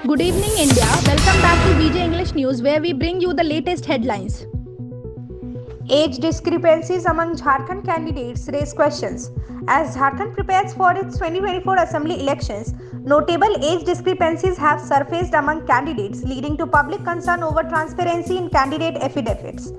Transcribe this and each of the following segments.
Good evening, India. Welcome back to BJ English News, where we bring you the latest headlines. Age discrepancies among Jharkhand candidates raise questions. As Jharkhand prepares for its 2024 assembly elections, notable age discrepancies have surfaced among candidates, leading to public concern over transparency in candidate affidavits.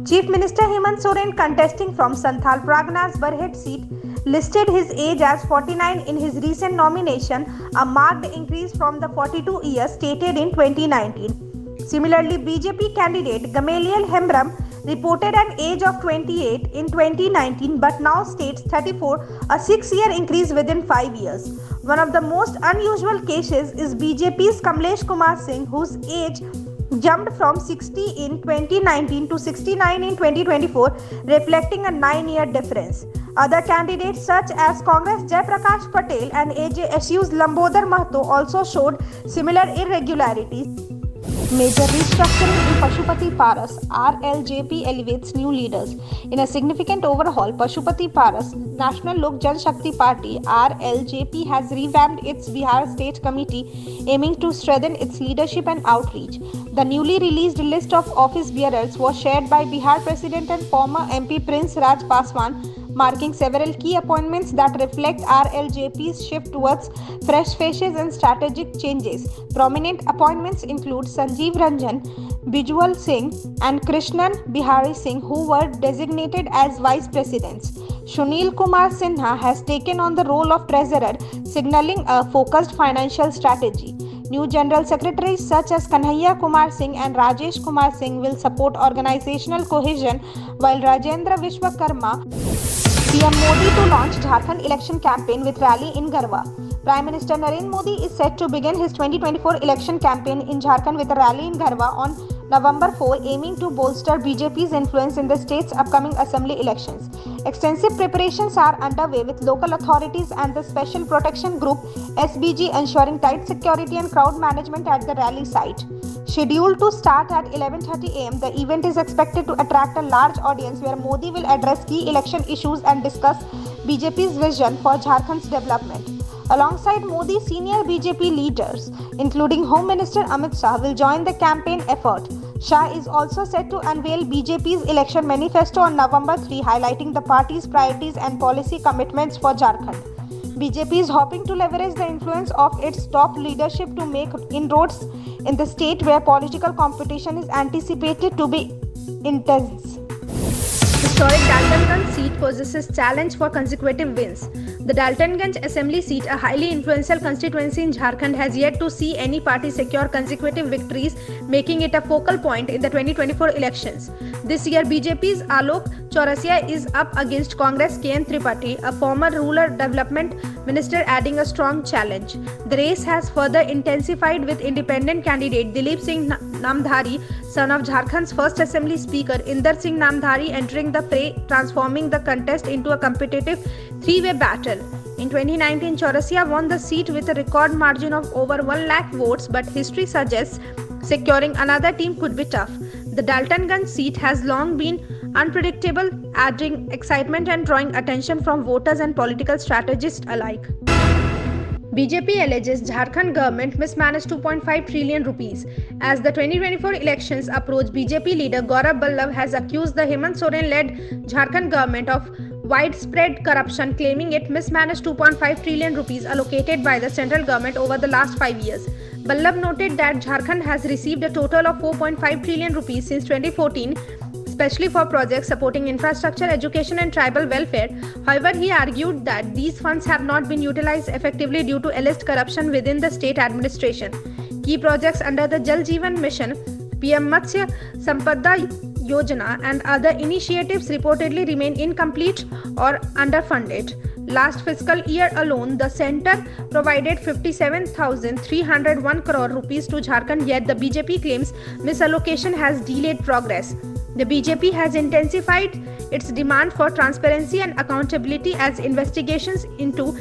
Chief Minister Hemant Soren, contesting from Santhal Parganas Barhet seat, listed his age as 49 in his recent nomination, a marked increase from the 42 years stated in 2019. Similarly, BJP candidate Gamaliel Hembram reported an age of 28 in 2019 but now states 34, a 6-year increase within 5 years. One of the most unusual cases is BJP's Kamlesh Kumar Singh, whose age jumped from 60 in 2019 to 69 in 2024, reflecting a 9-year difference. Other candidates such as Congress Jai Prakash Patel and AJSU's Lambodar Mahato also showed similar irregularities. Major restructuring in Pashupati Paras, RLJP elevates new leaders. In a significant overhaul, Pashupati Paras National Lok Janshakti Party RLJP has revamped its Bihar State Committee, aiming to strengthen its leadership and outreach. The newly released list of office bearers was shared by Bihar President and former MP Prince Raj Paswan, marking several key appointments that reflect RLJP's shift towards fresh faces and strategic changes. Prominent appointments include Sanjeev Ranjan, Bijwal Singh, and Krishnan Bihari Singh, who were designated as vice presidents. Sunil Kumar Sinha has taken on the role of treasurer, signaling a focused financial strategy. New General Secretaries such as Kanhaiya Kumar Singh and Rajesh Kumar Singh will support organizational cohesion, while Rajendra Vishwakarma PM Modi to launch Jharkhand election campaign with rally in Garhwa. Prime Minister Narendra Modi is set to begin his 2024 election campaign in Jharkhand with a rally in Garhwa on November 4, aiming to bolster BJP's influence in the state's upcoming assembly elections. Extensive preparations are underway with local authorities and the Special Protection Group SBG ensuring tight security and crowd management at the rally site. Scheduled to start at 11:30 am, the event is expected to attract a large audience where Modi will address key election issues and discuss BJP's vision for Jharkhand's development. Alongside Modi, senior BJP leaders, including Home Minister Amit Shah, will join the campaign effort. Shah is also set to unveil BJP's election manifesto on November 3, highlighting the party's priorities and policy commitments for Jharkhand. BJP is hoping to leverage the influence of its top leadership to make inroads in the state where political competition is anticipated to be intense. Historic Daltonganj seat possesses challenge for consecutive wins. The Daltonganj Assembly seat, a highly influential constituency in Jharkhand, has yet to see any party secure consecutive victories, making it a focal point in the 2024 elections. This year, BJP's Alok Chaurasia is up against Congress KN Tripathi, a former rural development minister, adding a strong challenge. The race has further intensified with independent candidate Dilip Singh Namdhari, son of Jharkhand's first assembly speaker Inder Singh Namdhari, entering the fray, transforming the contest into a competitive three-way battle. In 2019, Chaurasia won the seat with a record margin of over 1 lakh votes, but history suggests securing another team could be tough. The Daltonganj seat has long been unpredictable, adding excitement and drawing attention from voters and political strategists alike. BJP alleges Jharkhand government mismanaged 2.5 trillion rupees. As the 2024 elections approach, BJP leader Gaurav Ballabh has accused the Hemant Soren-led Jharkhand government of widespread corruption, claiming it mismanaged 2.5 trillion rupees allocated by the central government over the last 5 years. Ballabh noted that Jharkhand has received a total of 4.5 trillion rupees since 2014, especially for projects supporting infrastructure, education and tribal welfare. However, he argued that these funds have not been utilized effectively due to alleged corruption within the state administration. Key projects under the Jal Jeevan Mission, PM Matsya Sampada Yojana and other initiatives reportedly remain incomplete or underfunded. Last fiscal year alone, the centre provided 57,301 crore rupees to Jharkhand, yet the BJP claims misallocation has delayed progress. The BJP has intensified its demand for transparency and accountability as investigations into